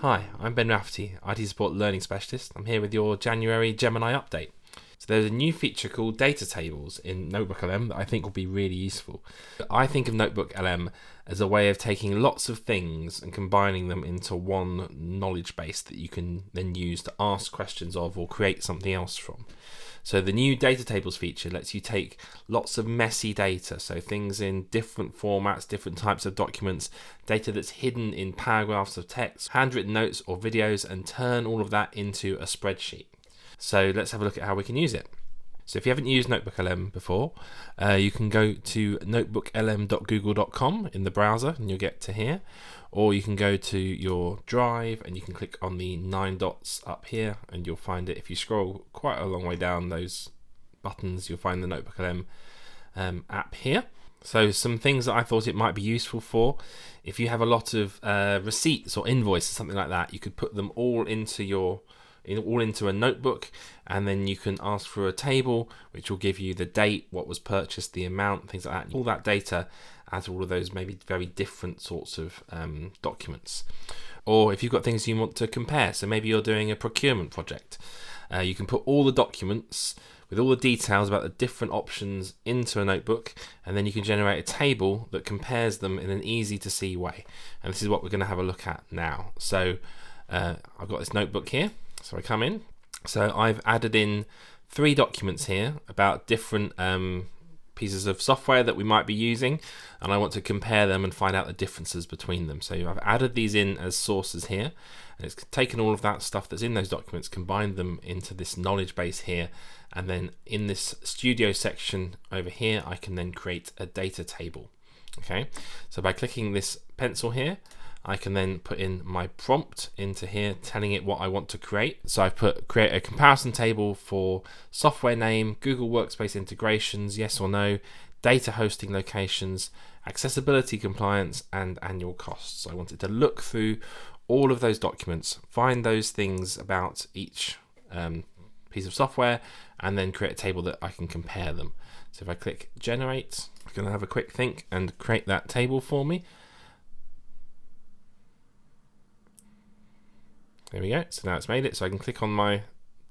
Hi, I'm Ben Rafferty, IT Support Learning Specialist. I'm here with your January Gemini update. So there's a new feature called data tables in NotebookLM that I think will be really useful. I think of NotebookLM as a way of taking lots of things and combining them into one knowledge base that you can then use to ask questions of or create something else from. So the new data tables feature lets you take lots of messy data, so things in different formats, different types of documents, data that's hidden in paragraphs of text, handwritten notes or videos, and turn all of that into a spreadsheet. So let's have a look at how we can use it. So if you haven't used NotebookLM before, you can go to notebooklm.google.com in the browser and you'll get to here, or you can go to your drive and you can click on the 9 dots up here and you'll find it. If you scroll quite a long way down those buttons, you'll find the NotebookLM app here. So some things that I thought it might be useful for, if you have a lot of receipts or invoices, something like that, you could put them all into a notebook, and then you can ask for a table which will give you the date, what was purchased, the amount, things like that. All that data adds all of those maybe very different sorts of documents. Or if you've got things you want to compare, so maybe you're doing a procurement project, you can put all the documents with all the details about the different options into a notebook, and then you can generate a table that compares them in an easy to see way. And this is what we're going to have a look at now. So I've got this notebook here. So I come in, so I've added in 3 documents here about different pieces of software that we might be using, and I want to compare them and find out the differences between them. So I've added these in as sources here, and it's taken all of that stuff that's in those documents, combined them into this knowledge base here, and then in this studio section over here I can then create a data table. Okay, so by clicking this pencil here, I can then put in my prompt into here, telling it what I want to create. So I've put create a comparison table for software name, Google Workspace integrations, yes or no, data hosting locations, accessibility compliance, and annual costs. So I want it to look through all of those documents, find those things about each piece of software, and then create a table that I can compare them. So if I click generate, I'm going to have a quick think and create that table for me. There we go, so now it's made it. So I can click on my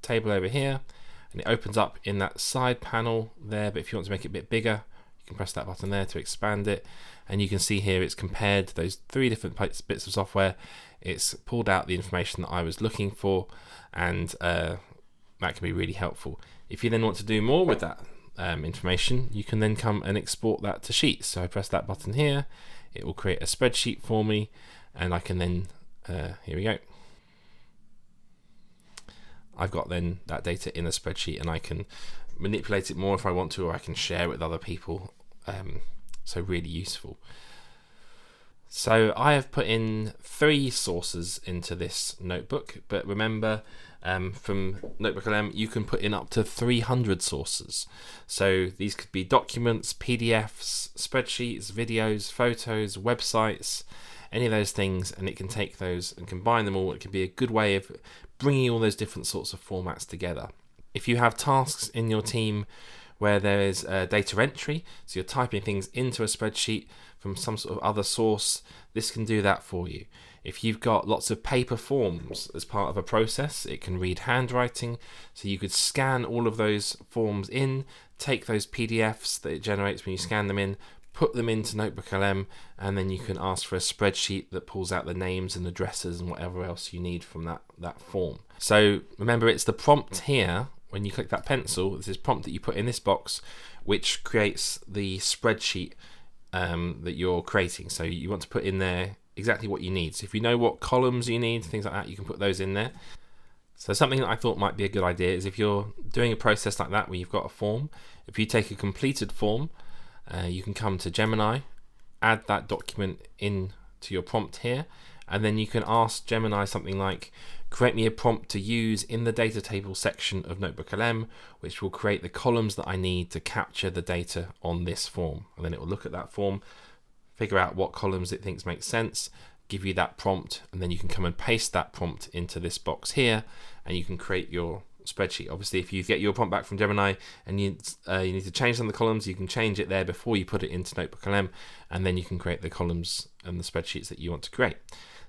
table over here and it opens up in that side panel there, but if you want to make it a bit bigger, you can press that button there to expand it, and you can see here it's compared those 3 different bits of software. It's pulled out the information that I was looking for, and that can be really helpful. If you then want to do more with that information, you can then come and export that to sheets. So I press that button here, it will create a spreadsheet for me, and I can then, here we go. I've got then that data in a spreadsheet, and I can manipulate it more if I want to, or I can share it with other people. So really useful. So I have put in 3 sources into this notebook, but remember from NotebookLM you can put in up to 300 sources. So these could be documents, PDFs, spreadsheets, videos, photos, websites, any of those things, and it can take those and combine them all. It can be a good way of bringing all those different sorts of formats together. If you have tasks in your team where there is data entry, so you're typing things into a spreadsheet from some sort of other source, this can do that for you. If you've got lots of paper forms as part of a process, it can read handwriting, so you could scan all of those forms in, take those PDFs that it generates when you scan them in, put them into NotebookLM, and then you can ask for a spreadsheet that pulls out the names and addresses and whatever else you need from that form. So remember, it's the prompt here, when you click that pencil, this is prompt that you put in this box, which creates the spreadsheet that you're creating. So you want to put in there exactly what you need. So if you know what columns you need, things like that, you can put those in there. So something that I thought might be a good idea is if you're doing a process like that where you've got a form, if you take a completed form, you can come to Gemini, add that document in to your prompt here, and then you can ask Gemini something like, create me a prompt to use in the data table section of NotebookLM, which will create the columns that I need to capture the data on this form. And then it will look at that form, figure out what columns it thinks make sense, give you that prompt, and then you can come and paste that prompt into this box here, and you can create your spreadsheet. Obviously, if you get your prompt back from Gemini and you need to change some of the columns, you can change it there before you put it into NotebookLM, and then you can create the columns and the spreadsheets that you want to create.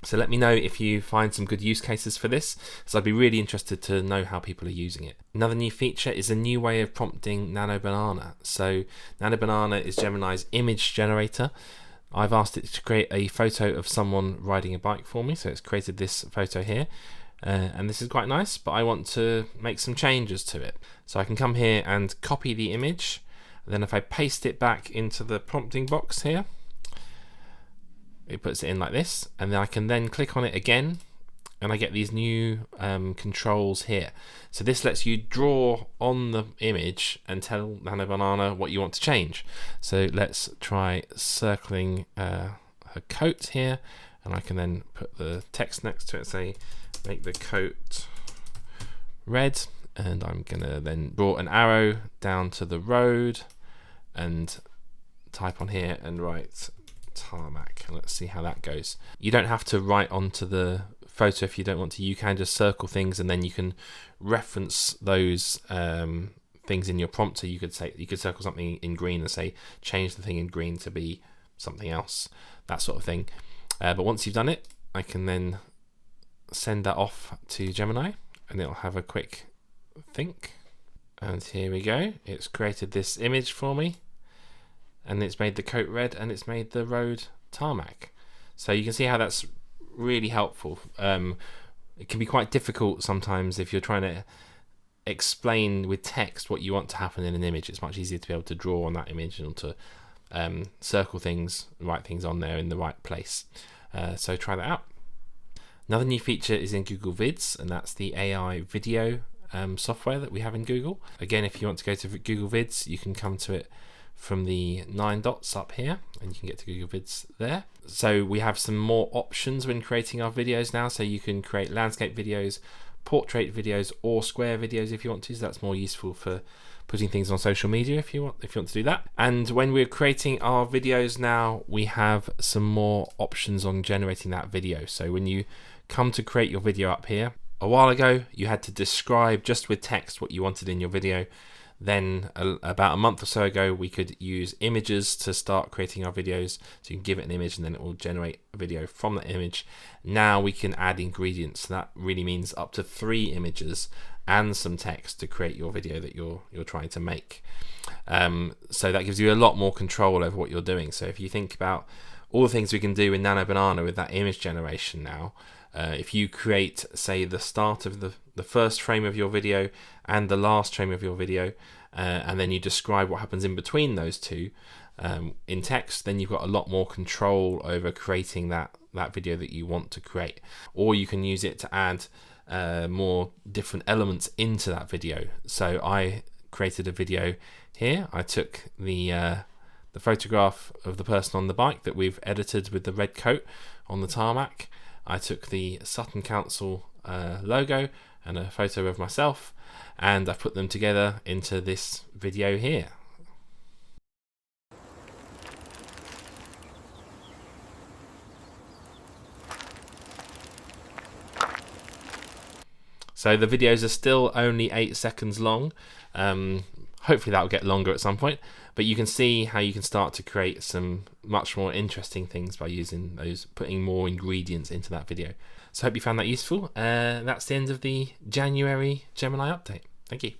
So let me know if you find some good use cases for this, so I'd be really interested to know how people are using it. Another new feature is a new way of prompting Nano Banana. So Nano Banana is Gemini's image generator. I've asked it to create a photo of someone riding a bike for me, so it's created this photo here. And this is quite nice, but I want to make some changes to it. So I can come here and copy the image. Then if I paste it back into the prompting box here, it puts it in like this, and then I can then click on it again, and I get these new controls here. So this lets you draw on the image and tell Nano Banana what you want to change. So let's try circling her coat here, and I can then put the text next to it, say make the coat red, and I'm gonna then draw an arrow down to the road and type on here and write tarmac, and let's see how that goes. You don't have to write onto the photo if you don't want to. You can just circle things, and then you can reference those things in your prompt. So you could circle something in green and say change the thing in green to be something else, that sort of thing. But once you've done it, I can then send that off to Gemini, and it'll have a quick think. And here we go, it's created this image for me, and it's made the coat red, and it's made the road tarmac. So you can see how that's really helpful. It can be quite difficult sometimes if you're trying to explain with text what you want to happen in an image. It's much easier to be able to draw on that image and to circle things, write things on there in the right place. So try that out. Another new feature is in Google Vids, and that's the AI video software that we have in Google. Again, if you want to go to Google Vids, you can come to it from the 9 dots up here, and you can get to Google Vids there. So we have some more options when creating our videos now. So you can create landscape videos, portrait videos, or square videos if you want to. So that's more useful for putting things on social media if you want to do that. And when we're creating our videos now, we have some more options on generating that video. So when you come to create your video up here, a while ago you had to describe just with text what you wanted in your video. Then about a month or so ago, we could use images to start creating our videos. So you can give it an image and then it will generate a video from that image. Now we can add ingredients. So that really means up to 3 images and some text to create your video that you're trying to make. So that gives you a lot more control over what you're doing. So if you think about all the things we can do in Nano Banana with that image generation now, if you create, say, the start of the first frame of your video and the last frame of your video, and then you describe what happens in between those two in text, then you've got a lot more control over creating that video that you want to create. Or you can use it to add more different elements into that video. So I created a video here. I took the photograph of the person on the bike that we've edited with the red coat on the tarmac. I took the Sutton Council logo and a photo of myself, and I've put them together into this video here. So the videos are still only 8 seconds long. Hopefully that'll get longer at some point, but you can see how you can start to create some much more interesting things by using those, putting more ingredients into that video. So I hope you found that useful. That's the end of the January Gemini update. Thank you.